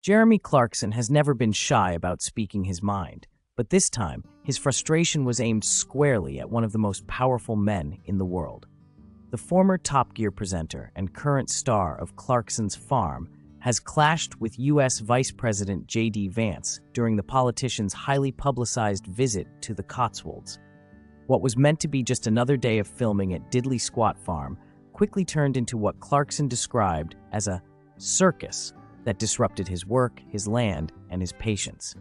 Jeremy Clarkson has never been shy about speaking his mind, but this time, his frustration was aimed squarely at one of the most powerful men in the world. The former Top Gear presenter and current star of Clarkson's Farm has clashed with U.S. Vice President JD Vance during the politician's highly publicized visit to the Cotswolds. What was meant to be just another day of filming at Diddley Squat Farm quickly turned into what Clarkson described as a circus that disrupted his work, his land, and his patience.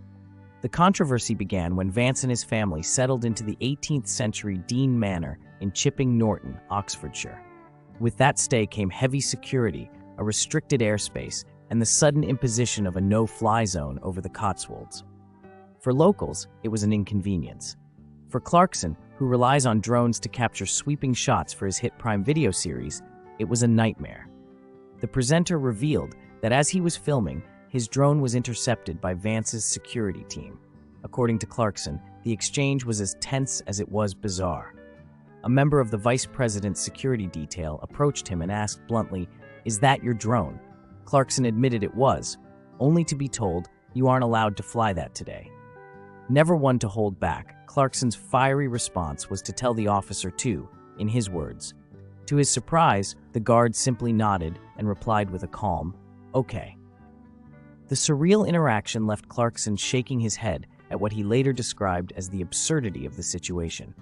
The controversy began when Vance and his family settled into the 18th century Dean Manor in Chipping Norton, Oxfordshire. With that stay came heavy security, a restricted airspace, and the sudden imposition of a no-fly zone over the Cotswolds. For locals, it was an inconvenience. For Clarkson, who relies on drones to capture sweeping shots for his hit Prime Video series, it was a nightmare. The presenter revealed that as he was filming, his drone was intercepted by Vance's security team. According to Clarkson, the exchange was as tense as it was bizarre. A member of the vice president's security detail approached him and asked bluntly, "Is that your drone?" Clarkson admitted it was, only to be told, "You aren't allowed to fly that today." Never one to hold back, Clarkson's fiery response was to tell the officer to, in his words. To his surprise, the guard simply nodded and replied with a calm, "Okay." The surreal interaction left Clarkson shaking his head at what he later described as the absurdity of the situation.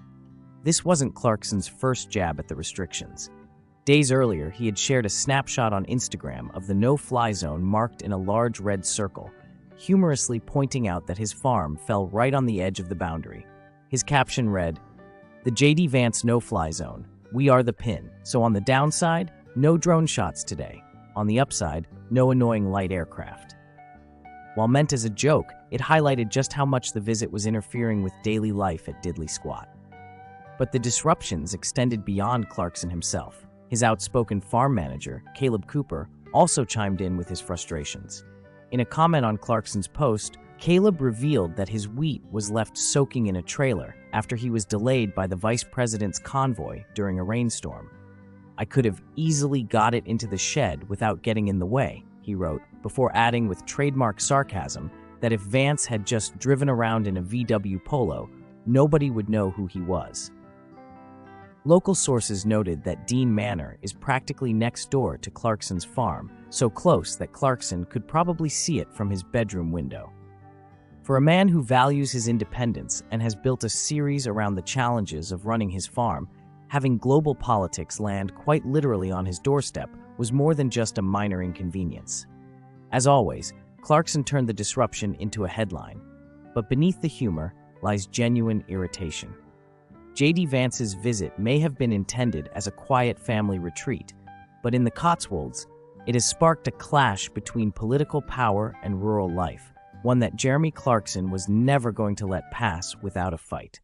This wasn't Clarkson's first jab at the restrictions. Days earlier, he had shared a snapshot on Instagram of the no-fly zone marked in a large red circle, humorously pointing out that his farm fell right on the edge of the boundary. His caption read, "The JD Vance no-fly zone. We are the pin. So on the downside, no drone shots today. On the upside, no annoying light aircraft." While meant as a joke, it highlighted just how much the visit was interfering with daily life at Diddley Squat. But the disruptions extended beyond Clarkson himself. His outspoken farm manager, Caleb Cooper, also chimed in with his frustrations. In a comment on Clarkson's post, Caleb revealed that his wheat was left soaking in a trailer after he was delayed by the vice president's convoy during a rainstorm. "I could have easily got it into the shed without getting in the way," he wrote, before adding with trademark sarcasm that if Vance had just driven around in a VW Polo, nobody would know who he was. Local sources noted that Dean Manor is practically next door to Clarkson's farm, so close that Clarkson could probably see it from his bedroom window. For a man who values his independence and has built a series around the challenges of running his farm, having global politics land quite literally on his doorstep was more than just a minor inconvenience. As always, Clarkson turned the disruption into a headline, but beneath the humor lies genuine irritation. JD Vance's visit may have been intended as a quiet family retreat, but in the Cotswolds, it has sparked a clash between political power and rural life, one that Jeremy Clarkson was never going to let pass without a fight.